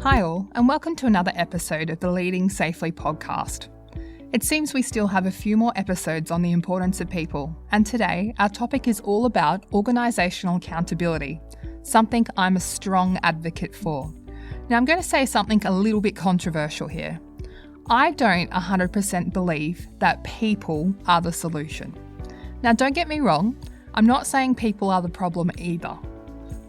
Hi all, and welcome to another episode of the Leading Safely podcast. It seems we still have a few more episodes on the importance of people, and today our topic is all about organisational accountability, something I'm a strong advocate for. Now I'm going to say something a little bit controversial here. I don't 100% believe that people are the solution. Now don't get me wrong, I'm not saying people are the problem either.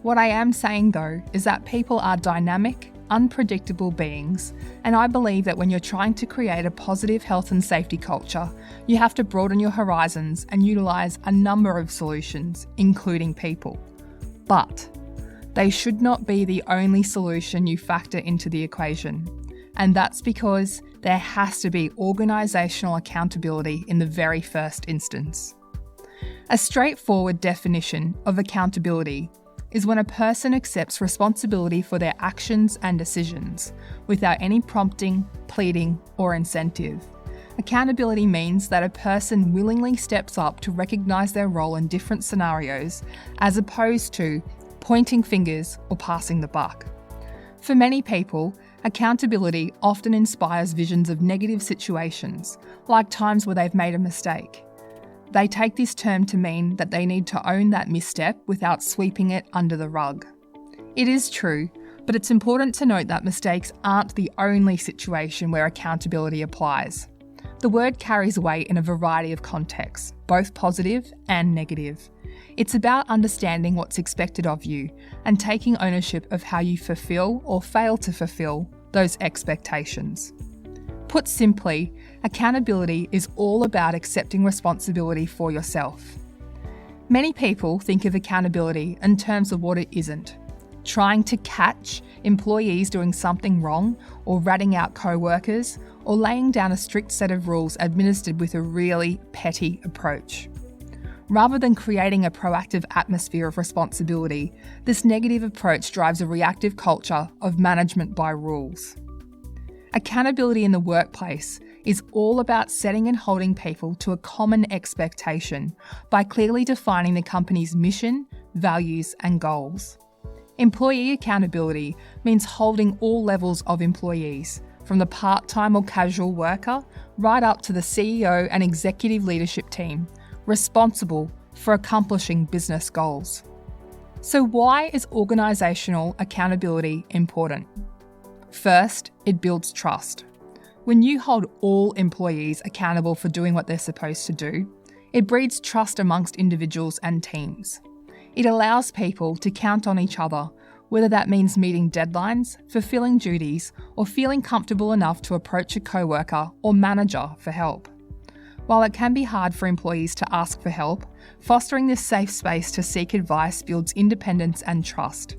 What I am saying though is that people are dynamic, unpredictable beings, and I believe that when you're trying to create a positive health and safety culture, you have to broaden your horizons and utilise a number of solutions, including people. But they should not be the only solution you factor into the equation, and that's because there has to be organisational accountability in the very first instance. A straightforward definition of accountability is when a person accepts responsibility for their actions and decisions without any prompting, pleading, or incentive. Accountability means that a person willingly steps up to recognise their role in different scenarios as opposed to pointing fingers or passing the buck. For many people, accountability often inspires visions of negative situations, like times where they've made a mistake. They take this term to mean that they need to own that misstep without sweeping it under the rug. It is true, but it's important to note that mistakes aren't the only situation where accountability applies. The word carries weight in a variety of contexts, both positive and negative. It's about understanding what's expected of you and taking ownership of how you fulfill or fail to fulfill those expectations. Put simply, accountability is all about accepting responsibility for yourself. Many people think of accountability in terms of what it isn't. Trying to catch employees doing something wrong, or ratting out co-workers, or laying down a strict set of rules administered with a really petty approach. Rather than creating a proactive atmosphere of responsibility, this negative approach drives a reactive culture of management by rules. Accountability in the workplace is all about setting and holding people to a common expectation by clearly defining the company's mission, values, and goals. Employee accountability means holding all levels of employees, from the part-time or casual worker right up to the CEO and executive leadership team, responsible for accomplishing business goals. So why is organisational accountability important? First, it builds trust. When you hold all employees accountable for doing what they're supposed to do, it breeds trust amongst individuals and teams. It allows people to count on each other, whether that means meeting deadlines, fulfilling duties, or feeling comfortable enough to approach a co-worker or manager for help. While it can be hard for employees to ask for help, fostering this safe space to seek advice builds independence and trust,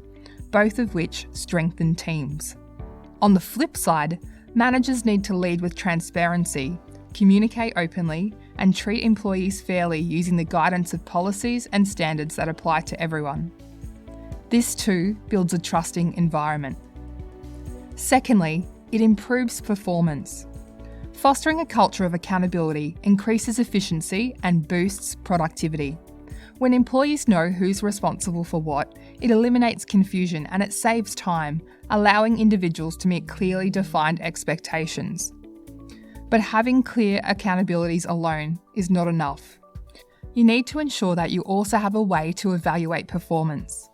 both of which strengthen teams. On the flip side, managers need to lead with transparency, communicate openly, and treat employees fairly using the guidance of policies and standards that apply to everyone. This too builds a trusting environment. Secondly, it improves performance. Fostering a culture of accountability increases efficiency and boosts productivity. When employees know who's responsible for what, it eliminates confusion and it saves time, allowing individuals to meet clearly defined expectations. But having clear accountabilities alone is not enough. You need to ensure that you also have a way to evaluate performance.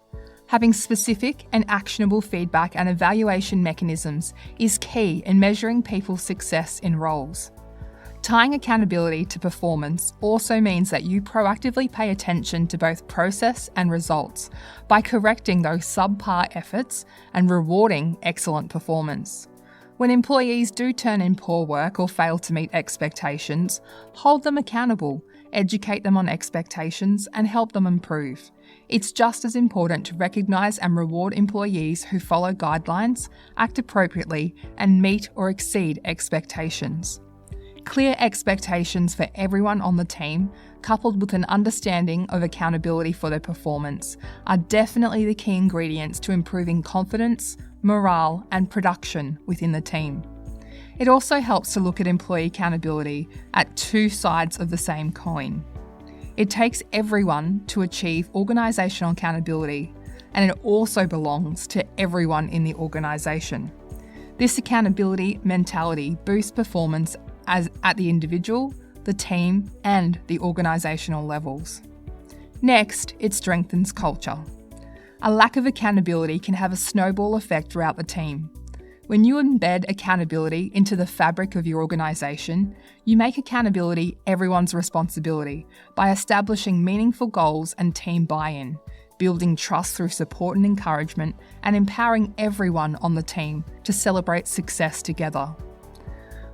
Having specific and actionable feedback and evaluation mechanisms is key in measuring people's success in roles. Tying accountability to performance also means that you proactively pay attention to both process and results by correcting those subpar efforts and rewarding excellent performance. When employees do turn in poor work or fail to meet expectations, hold them accountable, educate them on expectations, and help them improve. It's just as important to recognise and reward employees who follow guidelines, act appropriately, and meet or exceed expectations. Clear expectations for everyone on the team, coupled with an understanding of accountability for their performance, are definitely the key ingredients to improving confidence, morale, and production within the team. It also helps to look at employee accountability at two sides of the same coin. It takes everyone to achieve organisational accountability, and it also belongs to everyone in the organisation. This accountability mentality boosts performance at the individual, the team, and the organisational levels. Next, it strengthens culture. A lack of accountability can have a snowball effect throughout the team. When you embed accountability into the fabric of your organisation, you make accountability everyone's responsibility by establishing meaningful goals and team buy-in, building trust through support and encouragement, and empowering everyone on the team to celebrate success together.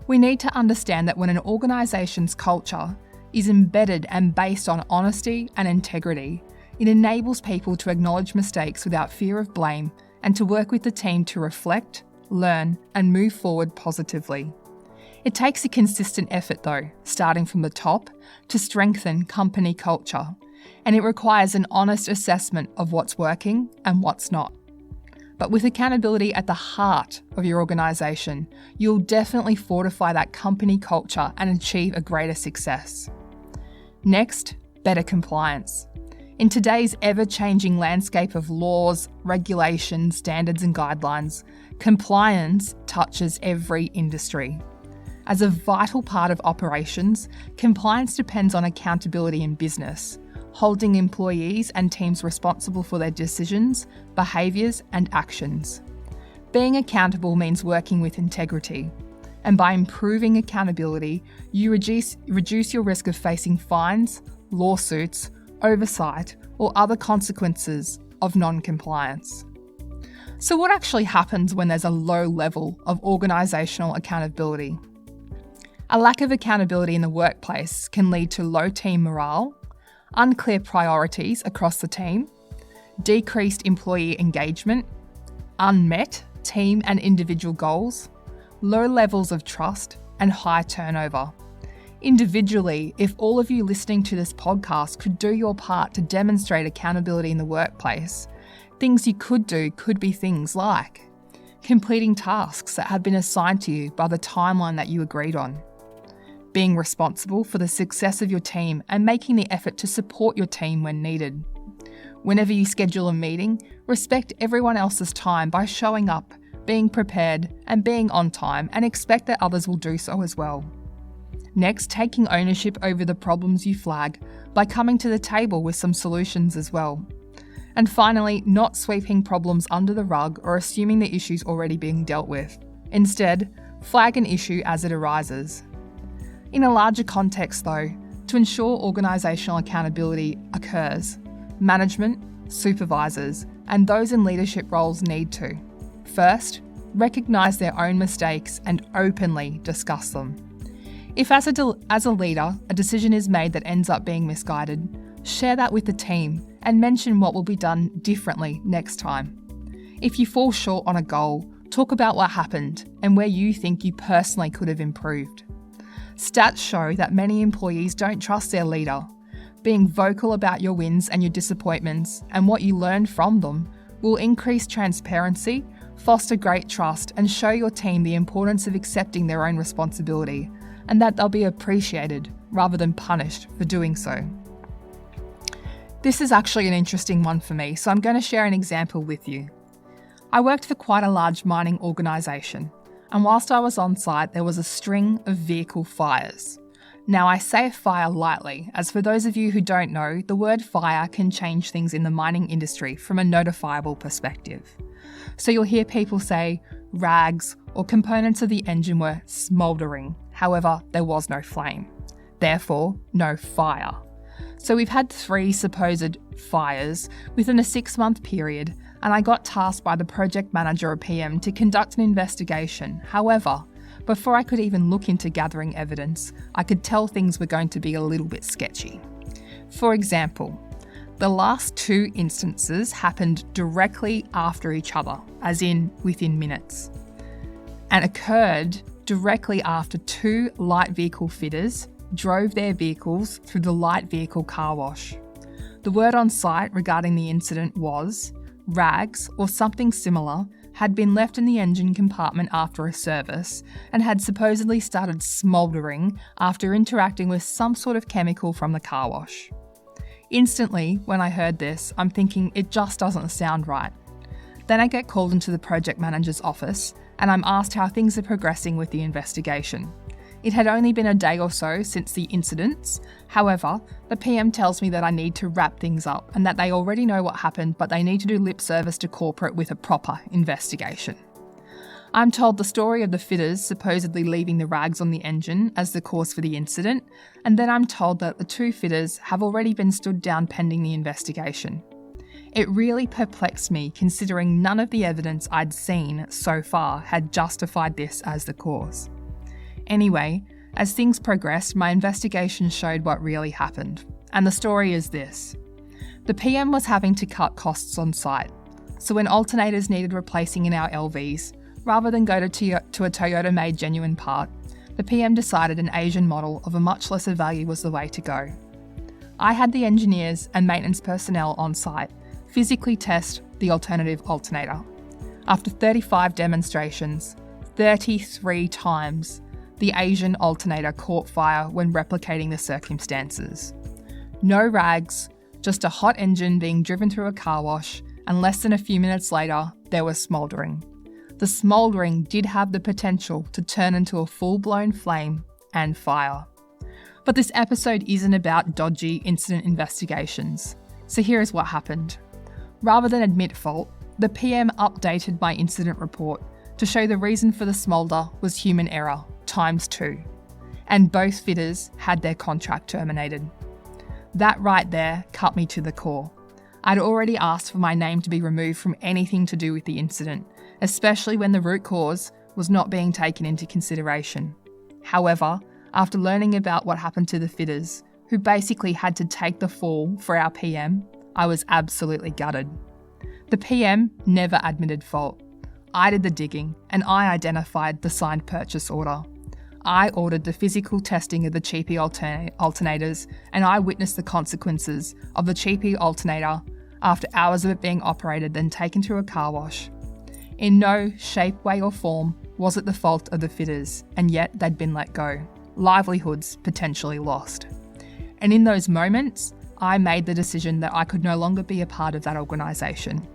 We need to understand that when an organisation's culture is embedded and based on honesty and integrity, it enables people to acknowledge mistakes without fear of blame and to work with the team to reflect, learn, and move forward positively. It takes a consistent effort though, starting from the top, to strengthen company culture, and it requires an honest assessment of what's working and what's not. But with accountability at the heart of your organisation, you'll definitely fortify that company culture and achieve a greater success. Next, better compliance. In today's ever-changing landscape of laws, regulations, standards and guidelines, compliance touches every industry. As a vital part of operations, compliance depends on accountability in business, holding employees and teams responsible for their decisions, behaviours and actions. Being accountable means working with integrity, and by improving accountability, you reduce your risk of facing fines, lawsuits, oversight, or other consequences of non-compliance. So what actually happens when there's a low level of organisational accountability? A lack of accountability in the workplace can lead to low team morale, unclear priorities across the team, decreased employee engagement, unmet team and individual goals, low levels of trust, and high turnover. Individually, if all of you listening to this podcast could do your part to demonstrate accountability in the workplace, things you could do could be things like completing tasks that have been assigned to you by the timeline that you agreed on, being responsible for the success of your team and making the effort to support your team when needed. Whenever you schedule a meeting, respect everyone else's time by showing up, being prepared, and being on time, and expect that others will do so as well. Next, taking ownership over the problems you flag by coming to the table with some solutions as well. And finally, not sweeping problems under the rug or assuming the issue's already being dealt with. Instead, flag an issue as it arises. In a larger context though, to ensure organisational accountability occurs, management, supervisors, and those in leadership roles need to, first, recognise their own mistakes and openly discuss them. If as a leader, a decision is made that ends up being misguided, share that with the team and mention what will be done differently next time. If you fall short on a goal, talk about what happened and where you think you personally could have improved. Stats show that many employees don't trust their leader. Being vocal about your wins and your disappointments and what you learned from them will increase transparency, foster great trust, and show your team the importance of accepting their own responsibility, and that they'll be appreciated rather than punished for doing so. This is actually an interesting one for me, so I'm going to share an example with you. I worked for quite a large mining organisation, and whilst I was on site, there was a string of vehicle fires. Now, I say fire lightly, as for those of you who don't know, the word fire can change things in the mining industry from a notifiable perspective. So you'll hear people say rags or components of the engine were smouldering. However, there was no flame. Therefore, no fire. So we've had 3 supposed fires within a 6-month period, and I got tasked by the project manager or PM to conduct an investigation. However, before I could even look into gathering evidence, I could tell things were going to be a little bit sketchy. For example, the last 2 instances happened directly after each other, as in within minutes, and occurred directly after 2 light vehicle fitters drove their vehicles through the light vehicle car wash. The word on site regarding the incident was rags or something similar had been left in the engine compartment after a service and had supposedly started smouldering after interacting with some sort of chemical from the car wash. Instantly, when I heard this, I'm thinking it just doesn't sound right. Then I get called into the project manager's office and I'm asked how things are progressing with the investigation. It had only been a day or so since the incidents. However, the PM tells me that I need to wrap things up and that they already know what happened, but they need to do lip service to corporate with a proper investigation. I'm told the story of the fitters supposedly leaving the rags on the engine as the cause for the incident, and then I'm told that the 2 fitters have already been stood down pending the investigation. It really perplexed me considering none of the evidence I'd seen so far had justified this as the cause. Anyway, as things progressed, my investigation showed what really happened. And the story is this. The PM was having to cut costs on site. So when alternators needed replacing in our LVs, rather than go to a Toyota-made genuine part, the PM decided an Asian model of a much lesser value was the way to go. I had the engineers and maintenance personnel on site physically test the alternative alternator. After 35 demonstrations, 33 times, the Asian alternator caught fire when replicating the circumstances. No rags, just a hot engine being driven through a car wash, and less than a few minutes later, there was smouldering. The smouldering did have the potential to turn into a full-blown flame and fire. But this episode isn't about dodgy incident investigations. So here is what happened. Rather than admit fault, the PM updated my incident report to show the reason for the smoulder was human error, ×2, and both fitters had their contract terminated. That right there cut me to the core. I'd already asked for my name to be removed from anything to do with the incident, especially when the root cause was not being taken into consideration. However, after learning about what happened to the fitters, who basically had to take the fall for our PM, I was absolutely gutted. The PM never admitted fault. I did the digging and I identified the signed purchase order. I ordered the physical testing of the cheapy alternators and I witnessed the consequences of the cheapy alternator after hours of it being operated then taken through a car wash. In no shape, way or form was it the fault of the fitters, and yet they'd been let go. Livelihoods potentially lost. And in those moments, I made the decision that I could no longer be a part of that organisation.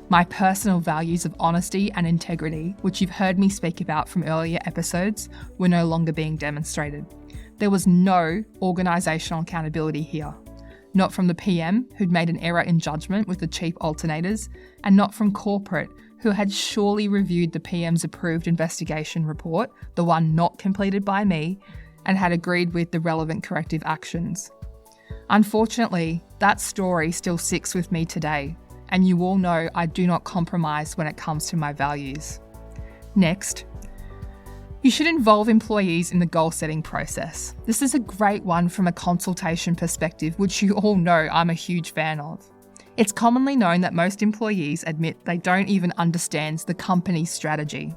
My personal values of honesty and integrity, which you've heard me speak about from earlier episodes, were no longer being demonstrated. There was no organisational accountability here. Not from the PM, who'd made an error in judgment with the cheap alternators, and not from corporate, who had surely reviewed the PM's approved investigation report, the one not completed by me, and had agreed with the relevant corrective actions. Unfortunately, that story still sticks with me today, and you all know I do not compromise when it comes to my values. Next, you should involve employees in the goal-setting process. This is a great one from a consultation perspective, which you all know I'm a huge fan of. It's commonly known that most employees admit they don't even understand the company's strategy.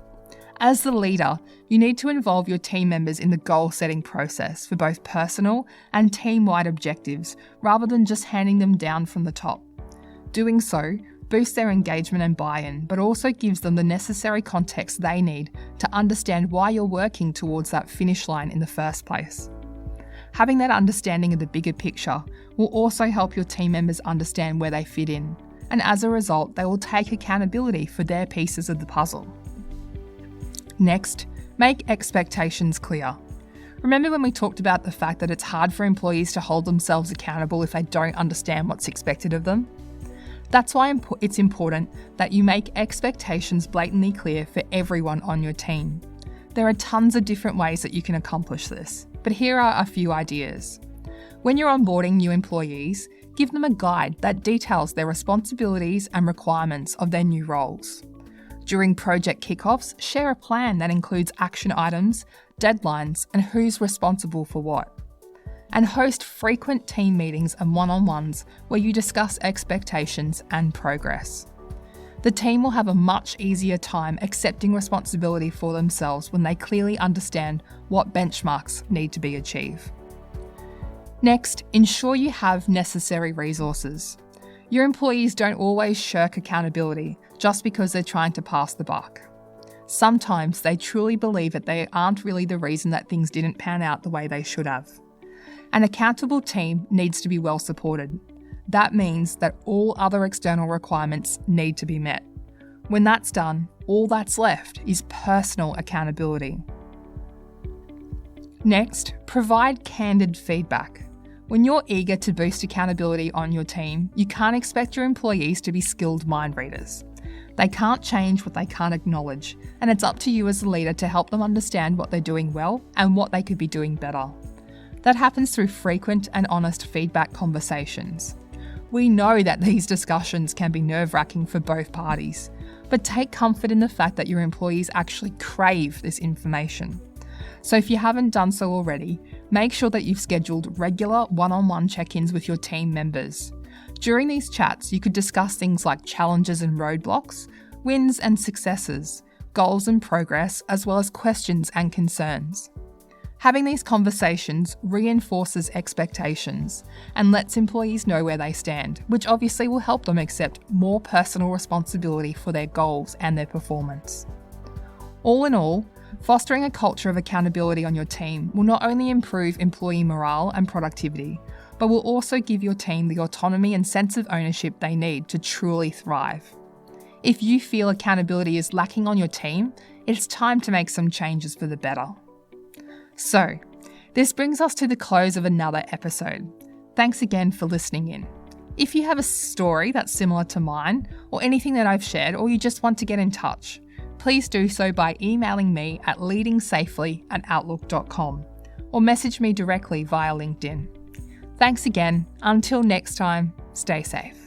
As the leader, you need to involve your team members in the goal-setting process for both personal and team-wide objectives, rather than just handing them down from the top. Doing so boosts their engagement and buy-in, but also gives them the necessary context they need to understand why you're working towards that finish line in the first place. Having that understanding of the bigger picture will also help your team members understand where they fit in, and as a result, they will take accountability for their pieces of the puzzle. Next, make expectations clear. Remember when we talked about the fact that it's hard for employees to hold themselves accountable if they don't understand what's expected of them? That's why it's important that you make expectations blatantly clear for everyone on your team. There are tons of different ways that you can accomplish this, but here are a few ideas. When you're onboarding new employees, give them a guide that details their responsibilities and requirements of their new roles. During project kickoffs, share a plan that includes action items, deadlines, and who's responsible for what. And host frequent team meetings and one-on-ones where you discuss expectations and progress. The team will have a much easier time accepting responsibility for themselves when they clearly understand what benchmarks need to be achieved. Next, ensure you have necessary resources. Your employees don't always shirk accountability just because they're trying to pass the buck. Sometimes they truly believe that they aren't really the reason that things didn't pan out the way they should have. An accountable team needs to be well supported. That means that all other external requirements need to be met. When that's done, all that's left is personal accountability. Next, provide candid feedback. When you're eager to boost accountability on your team, you can't expect your employees to be skilled mind readers. They can't change what they can't acknowledge, and it's up to you as a leader to help them understand what they're doing well and what they could be doing better. That happens through frequent and honest feedback conversations. We know that these discussions can be nerve-wracking for both parties, but take comfort in the fact that your employees actually crave this information. So if you haven't done so already, make sure that you've scheduled regular one-on-one check-ins with your team members. During these chats, you could discuss things like challenges and roadblocks, wins and successes, goals and progress, as well as questions and concerns. Having these conversations reinforces expectations and lets employees know where they stand, which obviously will help them accept more personal responsibility for their goals and their performance. All in all, fostering a culture of accountability on your team will not only improve employee morale and productivity, but will also give your team the autonomy and sense of ownership they need to truly thrive. If you feel accountability is lacking on your team, it's time to make some changes for the better. So, this brings us to the close of another episode. Thanks again for listening in. If you have a story that's similar to mine, or anything that I've shared, or you just want to get in touch, please do so by emailing me at leadingsafely@outlook.com or message me directly via LinkedIn. Thanks again. Until next time, stay safe.